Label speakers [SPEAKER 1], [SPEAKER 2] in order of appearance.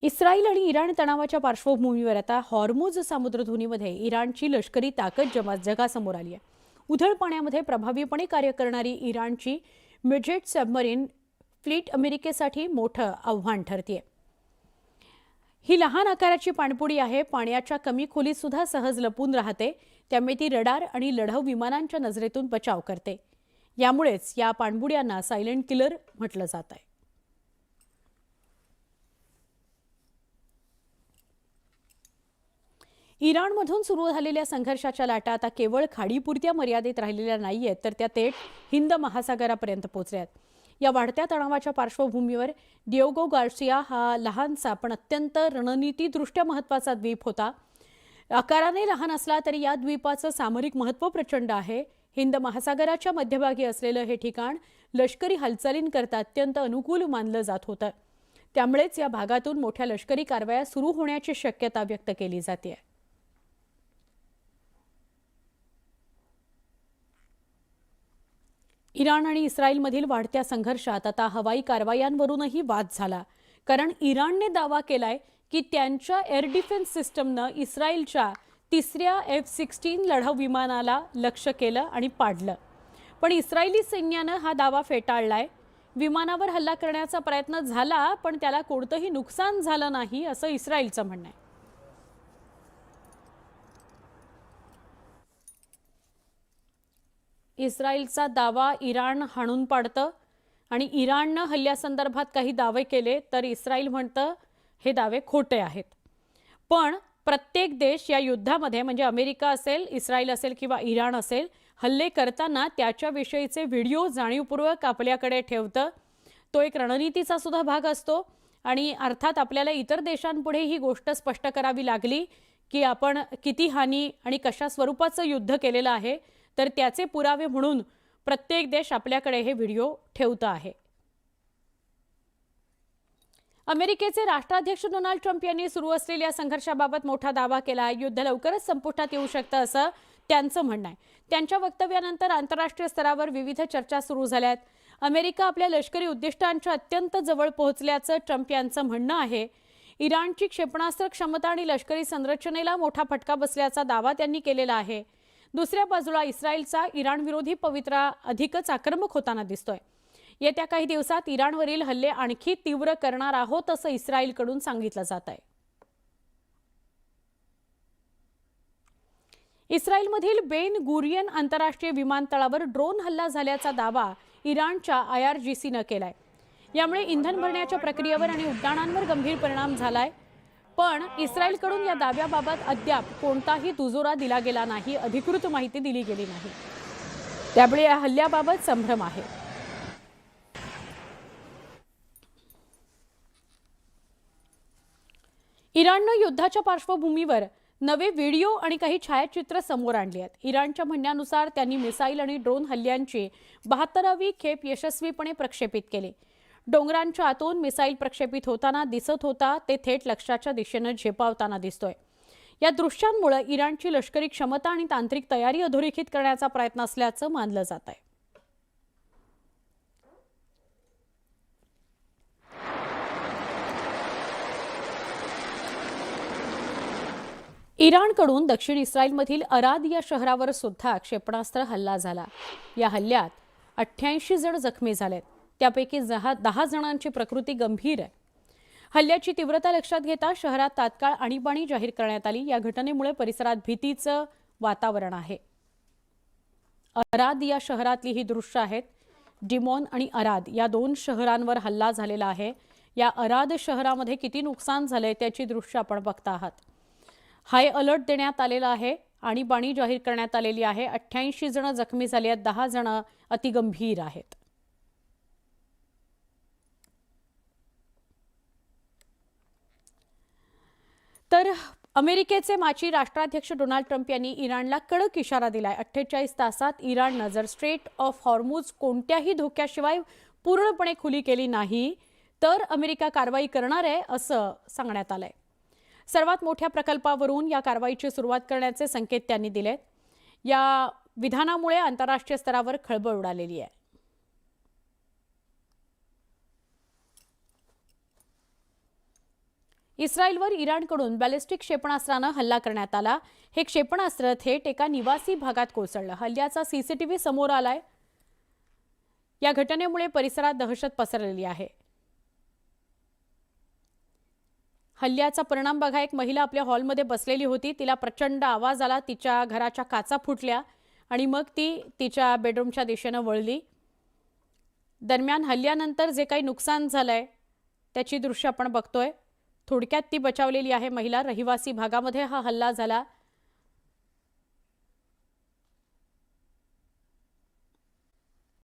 [SPEAKER 1] Israel आणि Iran तणावाच्या पार्श्वभूमीवर आता हॉर्मुझ सामुद्रधुनीमध्ये इराणची लष्करी ताकद जगासमोर आली आहे. उथळ पाण्यामध्ये प्रभावीपणे कार्य करणारी इराणची मिडजेट सबमरीन फ्लीट अमेरिकेसाठी मोठं आव्हान ठरते. ही लहान आकाराची पाणपुडी आहे, पाण्याच्या कमी खोलीत सुद्धा सहज लपून राहते, त्यामुळे ती रडार आणि लढाऊ विमानांच्या नजरेतून बचाव करते. यामुळेच या पाणबुड्यांना सायलेंट किलर म्हटलं जात आहे. इराणमधून सुरू झालेल्या संघर्षाच्या लाटा आता केवळ खाडीपुरत्या मर्यादित राहिलेल्या नाहीयेत, तर त्या थेट हिंद महासागरापर्यंत पोहोचल्यात. या वाढत्या तणावाच्या पार्श्वभूमीवर डिएगो गार्सिया हा लहानसा पण अत्यंत रणनीतीदृष्ट्या महत्त्वाचा द्वीप होता. आकाराने लहान असला तरी या द्वीपाचं सामरिक महत्त्व प्रचंड आहे. हिंद महासागराच्या मध्यभागी असलेलं हे ठिकाण लष्करी हालचालींकरता अत्यंत अनुकूल मानलं जात होतं. त्यामुळेच या भागातून मोठ्या लष्करी कारवाया सुरू होण्याची शक्यता व्यक्त केली जाते. इराण आणि इस्रायलमधील वाढत्या संघर्षात आता हवाई कारवायांवरूनही वाद झाला. कारण इराणने दावा केलाय की त्यांच्या एअर डिफेन्स सिस्टमनं इस्रायलच्या तिसऱ्या F-16 लढाऊ विमानाला लक्ष्य केलं आणि पाडलं. पण इस्रायली सैन्यानं हा दावा फेटाळलाय. विमानावर हल्ला करण्याचा प्रयत्न झाला, पण त्याला कोणतंही नुकसान झालं नाही, असं इस्रायलचं म्हणणं आहे. इस्रायलचा दावा इराण हाणून पाडतं आणि इराणनं हल्ल्यासंदर्भात काही दावे केले तर इस्रायल म्हणतं हे दावे खोटे आहेत. पण प्रत्येक देश या युद्धामध्ये, म्हणजे अमेरिका असेल, इस्रायल असेल किंवा इराण असेल, हल्ले करताना त्याच्याविषयीचे व्हिडिओ जाणीवपूर्वक आपल्याकडे ठेवतं. तो एक रणनीतीचा सुद्धा भाग असतो. आणि अर्थात आपल्याला इतर देशांपुढे ही गोष्ट स्पष्ट करावी लागली की आपण किती हानी आणि कशा स्वरूपाचं युद्ध केलेलं आहे, तर त्याचे पुरावे म्हणून प्रत्येक देश आपल्याकडे हे व्हिडिओ ठेवत आहे. अमेरिकेचे राष्ट्राध्यक्ष डोनाल्ड ट्रम्प यांनी सुरू असलेल्या संघर्षाबाबत मोठा दावा केला. युद्ध लवकरच संपुष्टात येऊ शकतं असं त्यांचं म्हणणं आहे. त्यांच्या वक्तव्यानंतर आंतरराष्ट्रीय स्तरावर विविध चर्चा सुरू झाल्यात. अमेरिका आपल्या लष्करी उद्दिष्टांच्या अत्यंत जवळ पोहोचल्याचं ट्रम्प यांचं म्हणणं आहे. इराणची क्षेपणास्त्र क्षमता आणि लष्करी संरचनेला मोठा फटका बसल्याचा दावा त्यांनी केलेला आहे. दुसऱ्या बाजूला इस्रायलचा इराण विरोधी पवित्रा अधिकच आक्रमक होताना दिसतोय. येत्या काही दिवसात इराणवरील हल्ले आणखी तीव्र करणार आहोत असं इस्रायलकडून सांगितलं जात आहे. इस्रायलमधील बेन गुरियन आंतरराष्ट्रीय विमानतळावर ड्रोन हल्ला झाल्याचा दावा इराणच्या IRGCनं केलाय. यामुळे इंधन भरण्याच्या प्रक्रियेवर आणि उड्डाणांवर गंभीर परिणाम झालाय. पण इस्रायलकडून या दाव्याबाबत अद्याप कोणताही दुजोरा दिला गेला नाही, अधिकृत माहिती दिली गेली नाही. त्यामुळे या हल्ल्याबाबत संभ्रम आहे. इराणनं युद्धाच्या पार्श्वभूमीवर नवे व्हिडिओ आणि काही छायाचित्र समोर आणली आहेत. इराणच्या म्हणण्यानुसार त्यांनी मिसाईल आणि ड्रोन हल्ल्यांची 72वी खेप यशस्वीपणे प्रक्षेपित केली. डोंगरांच्या आतून मिसाईल प्रक्षेपित होताना दिसत होता, ते थेट लक्ष्याच्या दिशेनं झेपावताना दिसतोय. या दृश्यांमुळे इराणची लष्करी क्षमता आणि तांत्रिक तयारी अधोरेखित करण्याचा प्रयत्न असल्याचं मानलं जात आहे. इराणकडून दक्षिण इस्रायलमधील अराद या शहरावर सुद्धा क्षेपणास्त्र हल्ला झाला. या हल्ल्यात 88 जण जखमी झालेत. त्यापैकी 10 जणांची प्रकृती गंभीर आहे. हल्ल्याची तीव्रता लक्षात घेता शहरात तात्काळ आणीबाणी जाहीर करण्यात आली. या घटनेमुळे परिसरात भीतीचं वातावरण आहे. अराद या शहरातली ही दृश्य आहेत. डिमोन आणि अराद या 2 शहरांवर हल्ला झालेला आहे. या अराद शहरामध्ये किती नुकसान झालंय त्याची दृश्य आपण बघता आहात. हाय अलर्ट देण्यात आलेला आहे. आणीबाणी जाहीर करण्यात आलेली आहे. 88 जण जखमी झाले आहेत. 10 जण अतिगंभीर आहेत. तर अमेरिकेचे माजी राष्ट्राध्यक्ष डोनाल्ड ट्रम्प यांनी इराणला कडक इशारा दिलाय. 48 तासात इराणनं जर स्ट्रेट ऑफ हॉर्मुझ कोणत्याही धोक्याशिवाय पूर्णपणे खुली केली नाही तर अमेरिका कारवाई करणार आहे असं सांगण्यात आलंय. सर्वात मोठ्या प्रकल्पावरून या कारवाईची सुरुवात करण्याचे संकेत त्यांनी दिलेत. या विधानामुळे आंतरराष्ट्रीय स्तरावर खळबळ उडालेली आहे. इस्रायलवर इराणकडून बॅलिस्टिक क्षेपणास्त्रानं हल्ला करण्यात आला। हे क्षेपणास्त्र थेट एका निवासी भागात कोसळलं। हल्ल्याचा सीसीटीव्ही समोर आलाय। या घटनेमुळे परिसरात दहशत पसरलेली आहे। हल्ल्याचा परिणाम बघा, एक महिला आपल्या हॉलमध्ये बसलेली होती, तिला प्रचंड आवाज आला, तिच्या घराच्या काचा फुटल्या आणि मग ती तिच्या बेडरूमच्या दिशेने वळली। दरम्यान हल्ल्यानंतर जे काही नुकसान झालंय त्याची दृश्य आपण बघतोय। थोडक्यात ती बचावलेली आहे महिला। रहिवासी भागामध्ये हा हल्ला झाला।